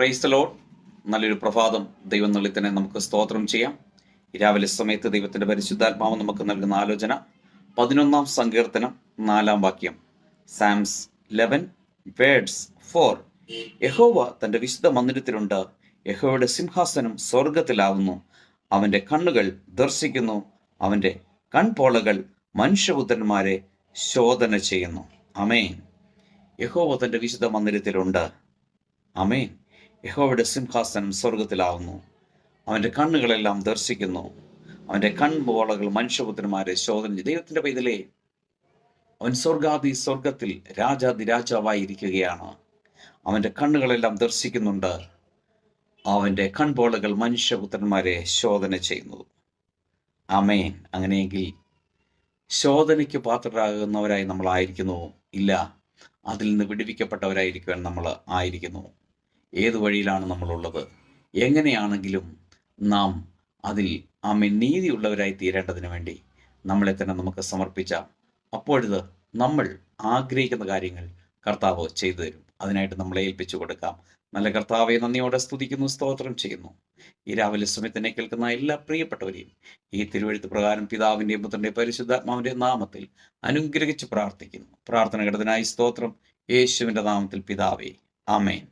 Praise the Lord. നല്ലൊരു പ്രഭാതം ദൈവം നൽകി തന്നെ നമുക്ക് സ്തോത്രം ചെയ്യാം. രാവിലെ സമയത്ത് ദൈവത്തിൻ്റെ പരിശുദ്ധാത്മാവ് നമുക്ക് നൽകുന്ന ആലോചന 11-ാം സങ്കീർത്തനം 4-ാം വാക്യം. സാംസ് 11:4. യഹോവ തൻ്റെ വിശുദ്ധ മന്ദിരത്തിലുണ്ട്. യഹോവയുടെ സിംഹാസനം സ്വർഗത്തിലാവുന്നു. അവൻ്റെ കണ്ണുകൾ ദർശിക്കുന്നു. അവൻ്റെ കൺപോളകൾ മനുഷ്യപുത്രന്മാരെ ശോധന ചെയ്യുന്നു. ആമേൻ. യഹോവ തൻ്റെ വിശുദ്ധ മന്ദിരത്തിലുണ്ട്. ആമേൻ. യഹോവയുടെ സിംഹാസനം സ്വർഗത്തിലാവുന്നു. അവൻ്റെ കണ്ണുകളെല്ലാം ദർശിക്കുന്നു. അവൻ്റെ കൺപോളകൾ മനുഷ്യപുത്രന്മാരെ ശോധന ചെയ്യും. ദൈവത്തിൻ്റെ പൈതലേ, അവൻ സ്വർഗത്തിൽ രാജാതിരാജാവായിരിക്കുകയാണ്. അവൻ്റെ കണ്ണുകളെല്ലാം ദർശിക്കുന്നുണ്ട്. അവൻ്റെ കൺപോളകൾ മനുഷ്യപുത്രന്മാരെ ശോധന ചെയ്യുന്നു. ആമേൻ. അങ്ങനെയെങ്കിൽ ശോധനയ്ക്ക് പാത്രരാകുന്നവരായി നമ്മൾ ആയിരിക്കുന്നു? ഇല്ല, അതിൽ നിന്ന് വിടുവിക്കപ്പെട്ടവരായിരിക്കുവാൻ നമ്മൾ ആയിരിക്കുന്നു. ഏത് വഴിയിലാണ് നമ്മളുള്ളത്? എങ്ങനെയാണെങ്കിലും നാം അതിൽ നീതിയുള്ളവരായി തീരേണ്ടതിന് വേണ്ടി നമ്മളെ തന്നെ നമുക്ക് സമർപ്പിച്ചാൽ അപ്പോഴത് നമ്മൾ ആഗ്രഹിക്കുന്ന കാര്യങ്ങൾ കർത്താവ് ചെയ്തു തരും. അതിനായിട്ട് നമ്മളെ ഏൽപ്പിച്ചു കൊടുക്കാം. നല്ല കർത്താവെ, നന്ദിയോടെ സ്തുതിക്കുന്നു, സ്തോത്രം ചെയ്യുന്നു. ഈ രാവിലെ സമയത്തിനെ കേൾക്കുന്ന എല്ലാ പ്രിയപ്പെട്ടവരെയും ഈ തിരുവെഴുത്ത് പ്രകാരം പിതാവിൻ്റെയും പുത്രൻ്റെയും പരിശുദ്ധാത്മാവിൻ്റെ നാമത്തിൽ അനുഗ്രഹിച്ച് പ്രാർത്ഥിക്കുന്നു. പ്രാർത്ഥന ഘടനായി സ്തോത്രം, യേശുവിൻ്റെ നാമത്തിൽ പിതാവേ, ആമേൻ.